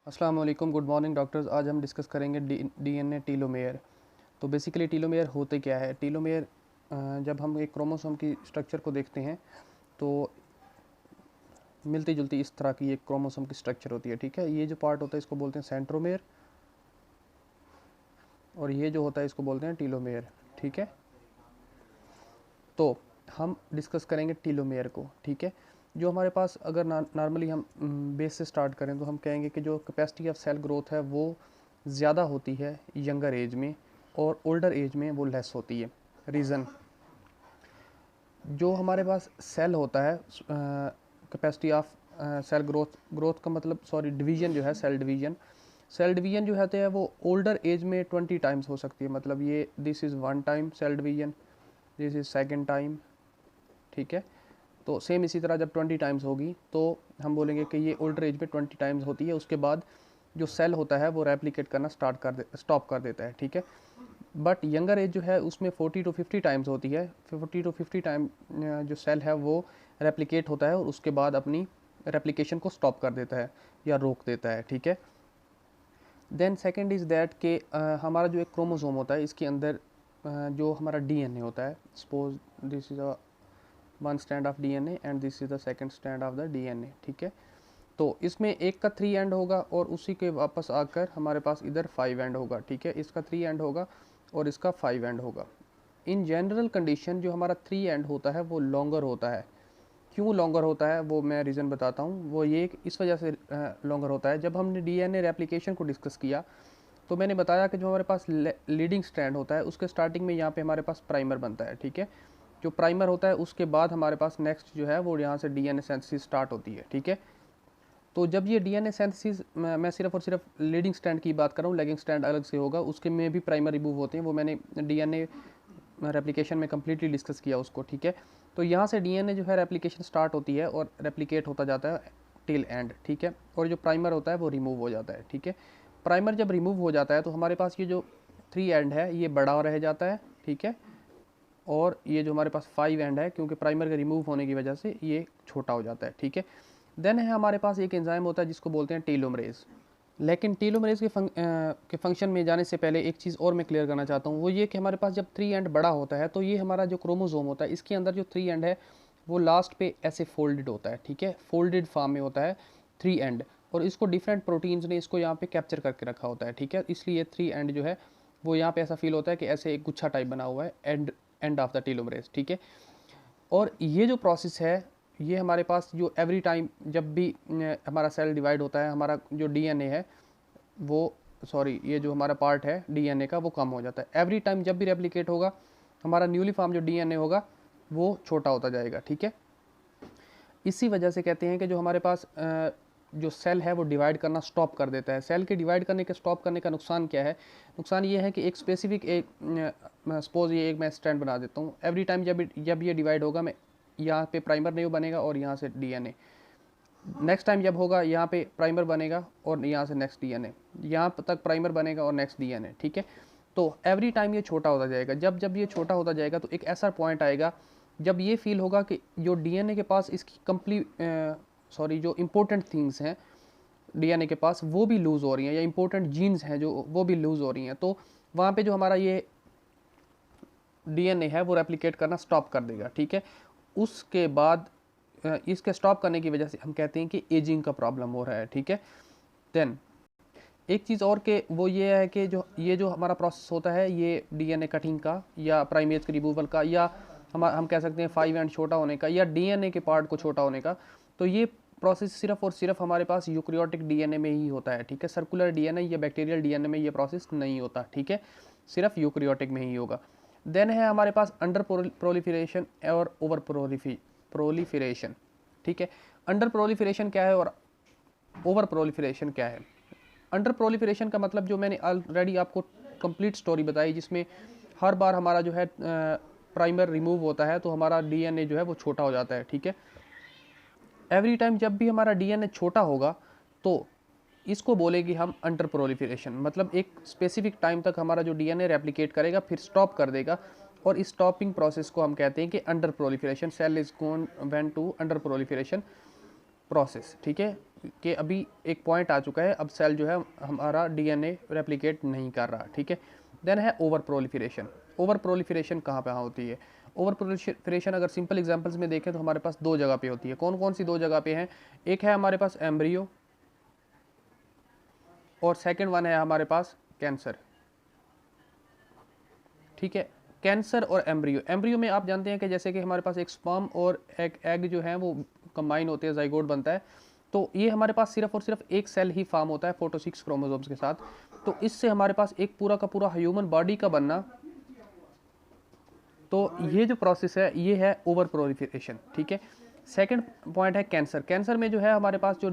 अस्सलाम वालेकुम, good morning doctors. आज हम डिस्कस करेंगे डीएनए टीलोमेयर। तो बेसिकली टीलोमेयर होते क्या है। टीलोमेयर जब हम एक क्रोमोसोम की स्ट्रक्चर को देखते हैं तो मिलती जुलती इस तरह की एक क्रोमोसोम की स्ट्रक्चर होती है। ठीक है, ये जो पार्ट होता है इसको बोलते हैं सेंट्रोमेयर और ये जो होता है इसको बोलते हैं टीलोमेयर। ठीक है, तो हम डिस्कस करेंगे टीलोमेयर को। ठीक है, जो हमारे पास अगर नॉर्मली हम बेस से स्टार्ट करें तो हम कहेंगे कि जो कैपेसिटी ऑफ सेल ग्रोथ है वो ज़्यादा होती है यंगर एज में और ओल्डर एज में वो लेस होती है। रीज़न, जो हमारे पास सेल होता है कैपेसिटी ऑफ सेल ग्रोथ का मतलब डिवीजन जो है सेल डिवीजन जो होते हैं वो ओल्डर एज में 20 टाइम्स हो सकती है। मतलब ये this is 1 time cell division, this is second time. ठीक है, तो सेम इसी तरह जब 20 टाइम्स होगी तो हम बोलेंगे कि ये ओल्डर एज में 20 टाइम्स होती है। उसके बाद जो सेल होता है वो रेप्लिकेट करना स्टॉप कर देता है। ठीक है, बट यंगर एज जो है उसमें 40 टू 50 टाइम्स होती है। 40 टू 50 टाइम जो सेल है वो रेप्लिकेट होता है और उसके बाद अपनी रेप्लिकेशन को स्टॉप कर देता है या रोक देता है। ठीक है, देन सेकेंड इज़ दैट कि हमारा जो एक क्रोमोसोम होता है इसके अंदर जो हमारा डीएनए होता है, suppose this is a one stand of DNA and this is the second stand of the DNA. ठीक है, तो इसमें एक का 3 एंड होगा और उसी के वापस आकर हमारे पास इधर 5 एंड होगा। ठीक है, इसका 3 एंड होगा और इसका 5 एंड होगा। इन जनरल कंडीशन जो हमारा 3 एंड होता है वो लॉन्गर होता है। क्यों लॉन्गर होता है वो मैं रीज़न बताता हूँ। वो ये इस वजह से लॉन्गर होता है। जब हमने डीएनए रेप्लिकेशन को डिस्कस किया तो मैंने बताया कि जो हमारे पास लीडिंग स्ट्रैंड होता है उसके स्टार्टिंग में यहाँ पे हमारे पास प्राइमर बनता है। ठीक है, जो प्राइमर होता है उसके बाद हमारे पास नेक्स्ट जो है वो यहाँ से डीएनए सिंथेसिस स्टार्ट होती है। ठीक है, तो जब ये डीएनए सिंथेसिस, मैं सिर्फ और सिर्फ लीडिंग स्ट्रैंड की बात कर रहा हूँ, लेगिंग स्ट्रैंड अलग से होगा, उसके में भी प्राइमर रिमूव होते हैं। वो मैंने डीएनए रेप्लिकेशन में कम्प्लीटली डिस्कस किया उसको। ठीक है, तो यहाँ से डीएनए जो है रेप्लिकेशन स्टार्ट होती है और रेप्लिकेट होता जाता है टिल एंड। ठीक है, और जो प्राइमर होता है वो रिमूव हो जाता है। ठीक है, प्राइमर जब रिमूव हो जाता है तो हमारे पास ये जो 3 एंड है ये बड़ा रह जाता है। ठीक है, और ये जो हमारे पास 5 एंड है क्योंकि प्राइमर के रिमूव होने की वजह से ये छोटा हो जाता है। ठीक है, देन है हमारे पास एक एंजाइम होता है जिसको बोलते हैं टेलोमरेज। लेकिन टेलोमरेज के फंक्शन में जाने से पहले एक चीज़ और मैं क्लियर करना चाहता हूँ, वो ये कि हमारे पास जब 3 एंड बड़ा होता है तो ये हमारा जो क्रोमोसोम होता है इसके अंदर जो 3 एंड है वो लास्ट पे ऐसे फोल्डेड होता है। ठीक है, फोल्डेड फॉर्म में होता है 3 एंड, और इसको डिफरेंट प्रोटीन्स ने इसको यहाँ पे कैप्चर करके रखा होता है। ठीक है, इसलिए 3 एंड जो है वो यहाँ पे ऐसा फील होता है कि ऐसे एक गुच्छा टाइप बना हुआ है एंड ऑफ द टेलोमरेज। ठीक है, और ये जो प्रोसेस है ये हमारे पास जो एवरी टाइम जब भी हमारा सेल डिवाइड होता है, हमारा जो डीएनए है वो ये जो हमारा पार्ट है डीएनए का वो कम हो जाता है। एवरी टाइम जब भी रेप्लिकेट होगा हमारा न्यूली फॉर्म जो डीएनए होगा वो छोटा होता जाएगा। ठीक है, इसी वजह से कहते हैं कि जो हमारे पास जो सेल है वो डिवाइड करना स्टॉप कर देता है। सेल के डिवाइड करने के स्टॉप करने का नुकसान क्या है? नुकसान ये है कि एक स्पेसिफिक एक सपोज ये एक मैं स्टैंड बना देता हूँ। एवरी टाइम जब ये डिवाइड होगा मैं यहाँ पे प्राइमर नहीं बनेगा और यहाँ से डीएनए, नेक्स्ट टाइम जब होगा यहाँ पे प्राइमर बनेगा और यहाँ से नेक्स्ट डीएनए, यहाँ तक प्राइमर बनेगा और नेक्स्ट डीएनए। ठीक है, तो एवरी टाइम ये छोटा होता जाएगा। जब जब ये छोटा होता जाएगा तो एक ऐसा पॉइंट आएगा जब ये फील होगा कि जो डीएनए के पास इसकी जो इम्पोर्टेंट थिंग्स हैं डीएनए के पास वो भी लूज़ हो रही हैं, या इम्पोर्टेंट जीन्स हैं जो वो भी लूज़ हो रही हैं, तो वहाँ पे जो हमारा ये डीएनए है वो रेप्लिकेट करना स्टॉप कर देगा। ठीक है, उसके बाद इसके स्टॉप करने की वजह से हम कहते हैं कि एजिंग का प्रॉब्लम हो रहा है। ठीक है, देन एक चीज़ और के वो ये है कि जो हमारा प्रोसेस होता है ये डीएनए कटिंग का या प्राइमेज के रिमूवल का, या हम कह सकते हैं 5 एंड छोटा होने का, या डीएनए के पार्ट को छोटा होने का, तो ये प्रोसेस सिर्फ और सिर्फ हमारे पास यूकैरियोटिक डीएनए में ही होता है। ठीक है, सर्कुलर डीएनए या बैक्टीरियल डीएनए में ये प्रोसेस नहीं होता। ठीक है, सिर्फ यूकैरियोटिक में ही होगा। देन है हमारे पास अंडर प्रोलिफरेशन और ओवर प्रोलिफरेशन। ठीक है, अंडर प्रोलिफरेशन क्या है और ओवर प्रोलिफरेशन क्या है? अंडर प्रोलिफरेशन का मतलब जो मैंने ऑलरेडी आपको कंप्लीट स्टोरी बताई, जिसमें हर बार हमारा जो है प्राइमर रिमूव होता है तो हमारा डीएनए जो है वो छोटा हो जाता है। ठीक है, एवरी टाइम जब भी हमारा डीएनए छोटा होगा तो इसको बोलेगी हम अंडर प्रोलिफरेशन। मतलब एक स्पेसिफिक टाइम तक हमारा जो डीएनए रेप्लिकेट करेगा फिर स्टॉप कर देगा, और इस स्टॉपिंग प्रोसेस को हम कहते हैं कि under proliferation. Cell is gone when to under proliferation. Process, ठीक है, कि अभी एक पॉइंट आ चुका है, अब सेल जो है हमारा डीएनए रेप्लिकेट नहीं कर रहा, ठीक है। देन है ओवर प्रोलिफरेशन। ओवर प्रोलिफरेशन कहाँ पे होती है? ओवर प्रोलिफरेशन अगर सिंपल एग्जांपल्स में देखें तो हमारे पास दो जगह पे होती है। कौन कौन सी दो जगह पे हैं? एक है हमारे पास एम्ब्रियो और सेकंड वन है हमारे पास कैंसर, ठीक है। कैंसर और एम्ब्रियो, एम्ब्रियो में आप जानते हैं कि जैसे कि हमारे पास एक स्पर्म और एक एग जो है वो कंबाइन होते हैं, जाइगोट बनता है, तो ये हमारे पास सिर्फ और सिर्फ एक सेल ही फॉर्म होता है 46 क्रोमोसोम्स के साथ। तो इससे हमारे पास एक पूरा का पूरा ह्यूमन बॉडी का बनना, तो ये जो प्रोसेस है ये है ओवर प्रोलिफरेशन, ठीक है। सेकंड पॉइंट है कैंसर। कैंसर में जो है हमारे पास जो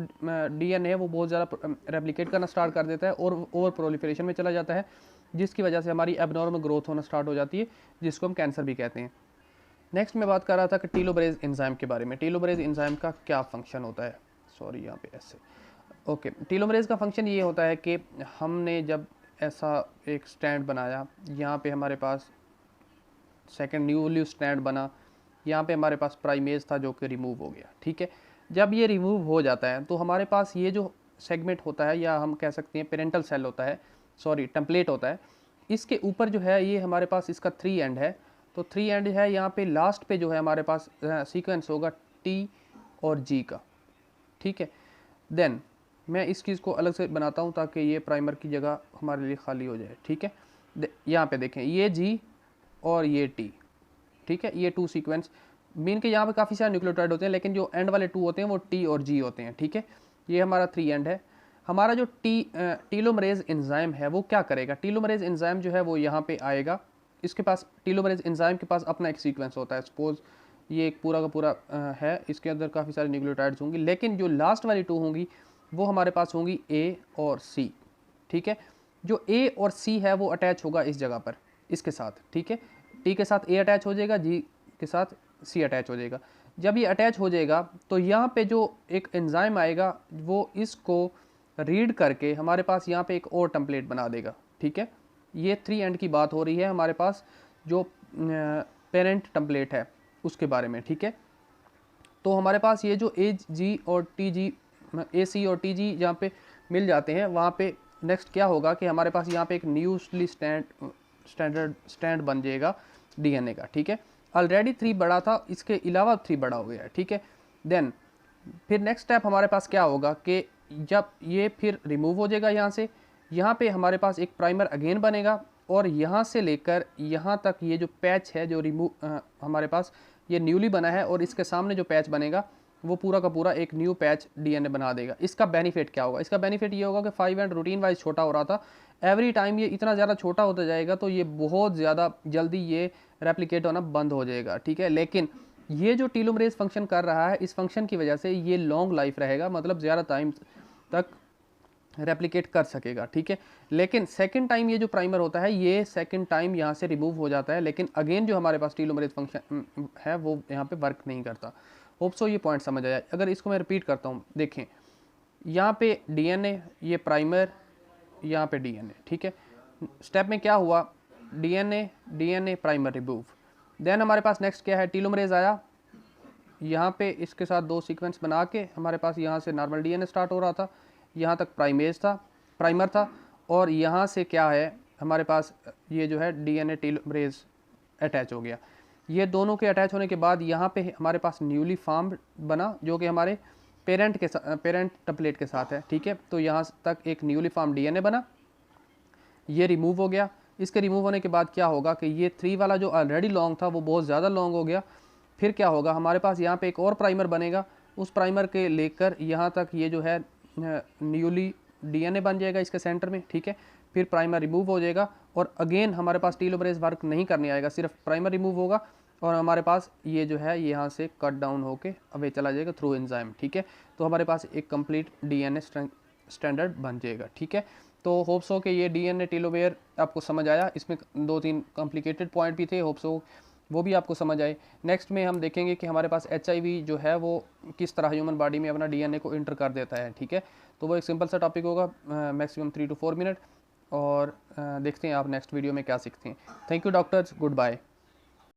डीएनए है वो बहुत ज़्यादा रेप्लिकेट करना स्टार्ट कर देता है और ओवर प्रोलिफरेशन में चला जाता है, जिसकी वजह से हमारी एबनॉर्मल ग्रोथ होना स्टार्ट हो जाती है, जिसको हम कैंसर भी कहते हैं। नेक्स्ट मैं बात कर रहा था कि टीलोमरेज एंजाइम के बारे में। टीलोमरेज एंजाइम का क्या फंक्शन होता है? सॉरी, यहाँ पे ऐसे, ओके। टीलोमरेज का फंक्शन ये होता है कि हमने जब ऐसा एक स्टैंड बनाया, यहाँ पे हमारे पास सेकंड न्यूली स्टैंड बना, यहाँ पे हमारे पास प्राइमेज था जो कि रिमूव हो गया, ठीक है। जब ये रिमूव हो जाता है तो हमारे पास ये जो सेगमेंट होता है, या हम कह सकते हैं पेरेंटल सेल होता है, सॉरी टेम्पलेट होता है, इसके ऊपर जो है ये हमारे पास इसका 3 एंड है। तो 3 एंड है, यहाँ पे लास्ट पे जो है हमारे पास सीक्वेंस होगा टी और जी का, ठीक है। देन मैं इस चीज़ को अलग से बनाता हूँ ताकि ये प्राइमर की जगह हमारे लिए खाली हो जाए, ठीक है। यहाँ पे देखें, ये जी और ये टी, ठीक है, ये 2 सीक्वेंस मीन के यहाँ पे काफ़ी सारे न्यूक्लियोटाइड होते हैं, लेकिन जो एंड वाले 2 होते हैं वो टी और जी होते हैं, ठीक है। ये हमारा 3 एंड है। हमारा जो टीलोमरेज एंजाइम है वो क्या करेगा? टीलोमरेज एंजाइम जो है वो यहाँ पे आएगा, इसके पास टीलोमरेज एंजाइम के पास अपना एक सीक्वेंस होता है। सपोज ये एक पूरा का पूरा है, इसके अंदर काफ़ी सारे न्यूक्लियोटाइड्स होंगी, लेकिन जो लास्ट वाली 2 होंगी वो हमारे पास होंगी ए और सी, ठीक है। जो ए और सी है वो अटैच होगा इस जगह पर इसके साथ, ठीक है। टी के साथ ए अटैच हो जाएगा, जी के साथ सी अटैच हो जाएगा। जब ये अटैच हो जाएगा तो यहाँ पे जो एक एंजाइम आएगा वो इसको रीड करके हमारे पास यहाँ पे एक और टेम्पलेट बना देगा, ठीक है। ये 3 एंड की बात हो रही है हमारे पास जो पेरेंट टेम्पलेट है उसके बारे में, ठीक है। तो हमारे पास ये जो ए जी और टी जी, ए सी और टी जी जहाँ पे मिल जाते हैं, वहाँ पे नेक्स्ट क्या होगा कि हमारे पास यहाँ पे एक न्यूली स्टैंड बन जाएगा डीएनए का, ठीक है। ऑलरेडी 3 बड़ा था, इसके अलावा 3 बड़ा हो गया है, ठीक है। देन फिर नेक्स्ट स्टेप हमारे पास क्या होगा कि जब ये फिर रिमूव हो जाएगा यहाँ से, यहाँ पे हमारे पास एक प्राइमर अगेन बनेगा और यहाँ से लेकर यहाँ तक ये जो पैच है जो रिमूव हमारे पास ये न्यूली बना है, और इसके सामने जो पैच बनेगा वो पूरा का पूरा एक न्यू पैच डीएनए बना देगा। इसका बेनिफिट क्या होगा? इसका बेनिफिट ये होगा कि 5 एंड रूटीन वाइज छोटा हो रहा था, एवरी टाइम ये इतना ज़्यादा छोटा होता जाएगा तो ये बहुत ज़्यादा जल्दी ये रेप्लिकेट होना बंद हो जाएगा, ठीक है। लेकिन ये जो टीलोमरेज फंक्शन कर रहा है, इस फंक्शन की वजह से ये लॉन्ग लाइफ रहेगा, मतलब ज़्यादा टाइम तक रेप्लिकेट कर सकेगा, ठीक है। लेकिन सेकंड टाइम ये जो प्राइमर होता है ये सेकंड टाइम यहाँ से रिमूव हो जाता है, लेकिन अगेन जो हमारे पास टीलोमरेज फंक्शन है वो यहाँ पे वर्क नहीं करता। होप सो ये पॉइंट समझ आया। अगर इसको मैं रिपीट करता हूँ, देखें यहाँ पे डीएनए, ये प्राइमर, यहाँ पे डीएनए, ठीक है। स्टेप में क्या हुआ? DNA primer remove. देन हमारे पास नेक्स्ट क्या है? टीलोमरेज आया, यहाँ पे इसके साथ 2 सीक्वेंस बना के हमारे पास यहाँ से नॉर्मल डीएनए स्टार्ट हो रहा था, यहाँ तक प्राइमर था, और यहाँ से क्या है हमारे पास ये जो है डीएनए टीलोमरेज अटैच हो गया। ये दोनों के अटैच होने के बाद यहाँ पे हमारे पास न्यूली फॉर्म्ड बना जो कि हमारे पेरेंट टेम्पलेट के साथ है, ठीक है। तो यहाँ तक एक न्यूली फॉर्म डीएनए बना, ये रिमूव हो गया। इसके रिमूव होने के बाद क्या होगा कि ये 3 वाला जो ऑलरेडी लॉन्ग था वो बहुत ज़्यादा लॉन्ग हो गया। फिर क्या होगा, हमारे पास यहाँ पे एक और प्राइमर बनेगा, उस प्राइमर के लेकर यहाँ तक ये जो है न्यूली डीएनए बन जाएगा इसके सेंटर में, ठीक है। फिर प्राइमर रिमूव हो जाएगा और अगेन हमारे पास टीलोमरेज वर्क नहीं करने आएगा, सिर्फ प्राइमर रिमूव होगा और हमारे पास ये जो है यहाँ से कट डाउन होके अवे चला जाएगा थ्रू एंजाइम, ठीक है। तो हमारे पास एक कंप्लीट डीएनए स्टैंडर्ड बन जाएगा, ठीक है। तो होप्स हो कि ये डीएनए टीलोमेयर आपको समझ आया। इसमें 2-3 कॉम्प्लिकेटेड पॉइंट भी थे, होप्स हो वो भी आपको समझ आए। नेक्स्ट में हम देखेंगे कि हमारे पास HIV जो है वो किस तरह ह्यूमन बॉडी में अपना डीएनए को इंटर कर देता है, ठीक है। तो वो एक सिंपल सा टॉपिक होगा, मैक्सिमम 3 to 4 मिनट, और देखते हैं आप नेक्स्ट वीडियो में क्या सीखते हैं। Thank you doctors, good bye.